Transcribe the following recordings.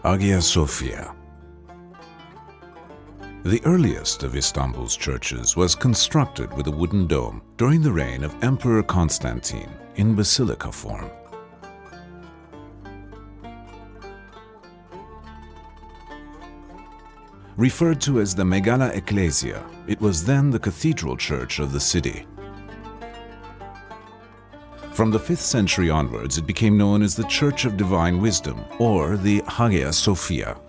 Ayasofia. The earliest of Istanbul's churches was constructed with a wooden dome during the reign of Emperor Constantine in basilica form. Referred to as the Megala Ecclesia, it was then the cathedral church of the city. From the 5th century onwards, it became known as the Church of Divine Wisdom, or the ayasofia.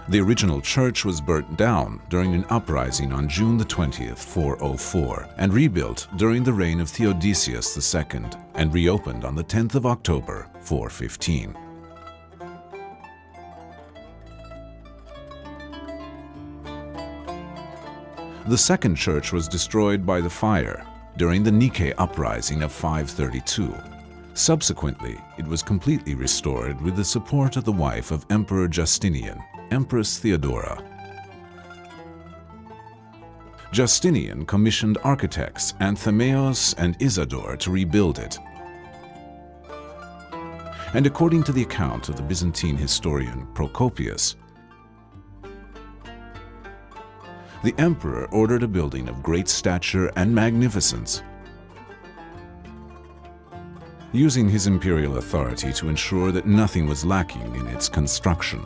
The original church was burnt down during an uprising on June the 20th, 404, and rebuilt during the reign of Theodosius II, and reopened on the 10th of October, 415. The second church was destroyed by the fire during the Nike uprising of 532. Subsequently, it was completely restored with the support of the wife of Emperor Justinian, Empress Theodora. Justinian commissioned architects Anthemios and Isidore to rebuild it. And according to the account of the Byzantine historian Procopius, the emperor ordered a building of great stature and magnificence, using his imperial authority to ensure that nothing was lacking in its construction.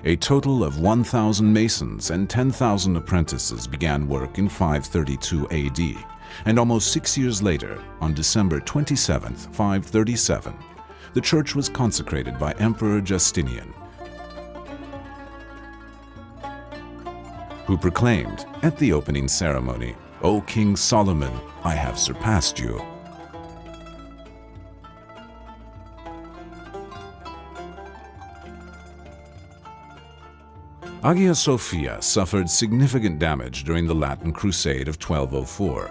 A total of 1,000 masons and 10,000 apprentices began work in 532 AD, and almost 6 years later, on December 27, 537, the church was consecrated by Emperor Justinian, who proclaimed at the opening ceremony, "O King Solomon, I have surpassed you." Hagia Sophia suffered significant damage during the Latin Crusade of 1204,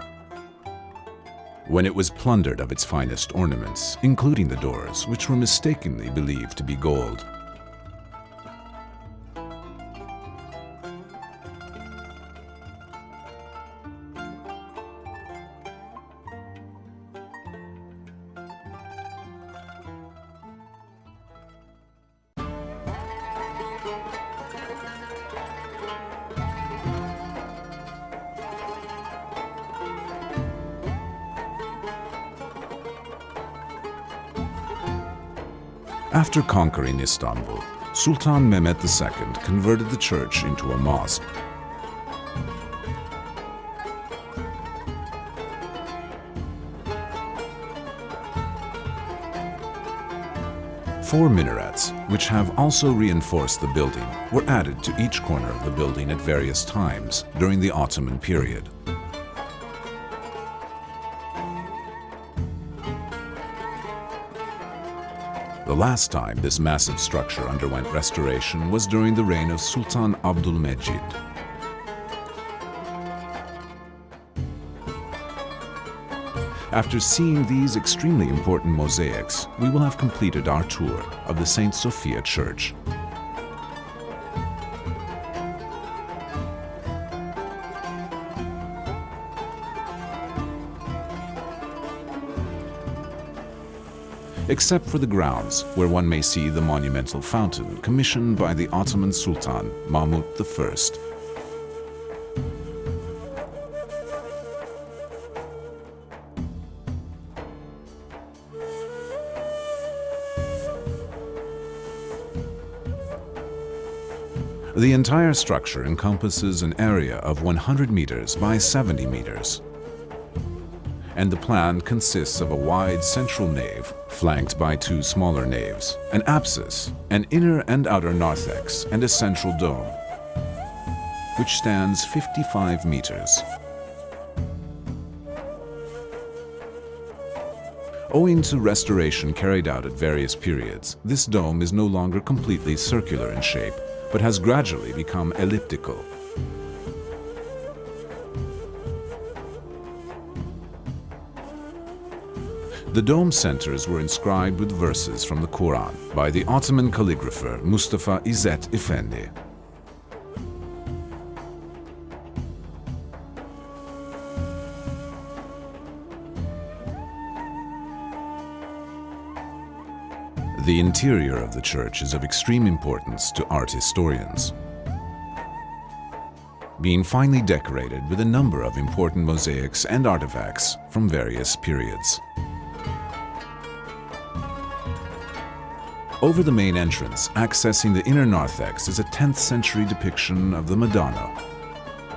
when it was plundered of its finest ornaments, including the doors, which were mistakenly believed to be gold. After conquering Istanbul, Sultan Mehmet II converted the church into a mosque. Four minarets, which have also reinforced the building, were added to each corner of the building at various times during the Ottoman period. The last time this massive structure underwent restoration was during the reign of Sultan Abdülmecid. After seeing these extremely important mosaics, we will have completed our tour of the St. Sophia Church. Except for the grounds, where one may see the monumental fountain commissioned by the Ottoman Sultan Mahmud I. The entire structure encompasses an area of 100 meters by 70 meters. And the plan consists of a wide central nave, flanked by two smaller naves, an apsis, an inner and outer narthex, and a central dome, which stands 55 meters. Owing to restoration carried out at various periods, this dome is no longer completely circular in shape, but has gradually become elliptical. The dome centers were inscribed with verses from the Quran by the Ottoman calligrapher Mustafa İzzet Efendi. The interior of the church is of extreme importance to art historians, being finely decorated with a number of important mosaics and artifacts from various periods. Over the main entrance, accessing the inner narthex, is a 10th century depiction of the Madonna,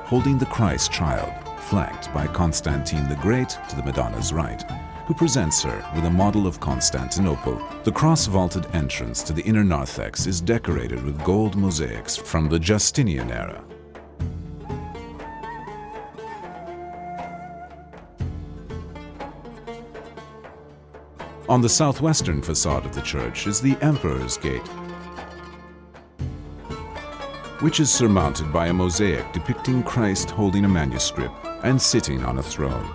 holding the Christ child, flanked by Constantine the Great to the Madonna's right, who presents her with a model of Constantinople. The cross-vaulted entrance to the inner narthex is decorated with gold mosaics from the Justinian era. On the southwestern facade of the church is the Emperor's Gate, which is surmounted by a mosaic depicting Christ holding a manuscript and sitting on a throne.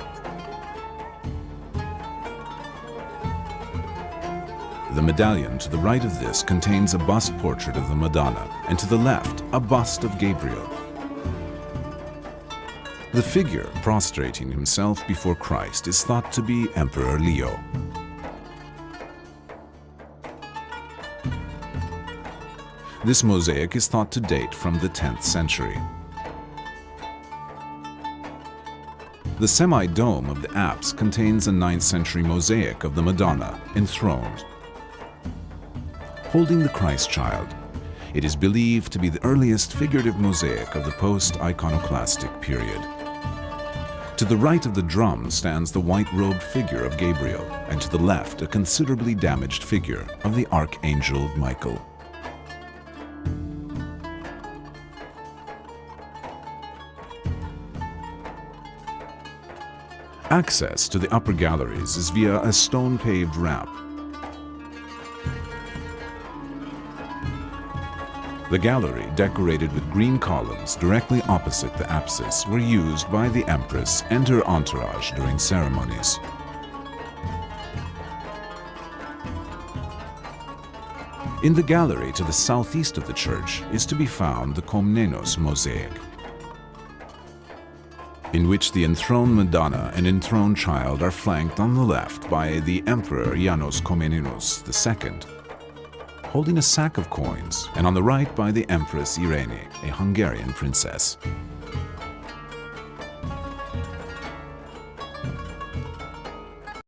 The medallion to the right of this contains a bust portrait of the Madonna, and to the left, a bust of Gabriel. The figure prostrating himself before Christ is thought to be Emperor Leo. This mosaic is thought to date from the 10th century. The semi-dome of the apse contains a 9th century mosaic of the Madonna enthroned, holding the Christ child. It is believed to be the earliest figurative mosaic of the post-iconoclastic period. To the right of the drum stands the white-robed figure of Gabriel, and to the left a considerably damaged figure of the Archangel Michael. Access to the upper galleries is via a stone-paved ramp. The gallery, decorated with green columns directly opposite the apsis, were used by the Empress and her entourage during ceremonies. In the gallery to the southeast of the church is to be found the Komnenos mosaic, in which the enthroned Madonna and enthroned child are flanked on the left by the Emperor János Komnenos II, holding a sack of coins, and on the right by the Empress Irene, a Hungarian princess.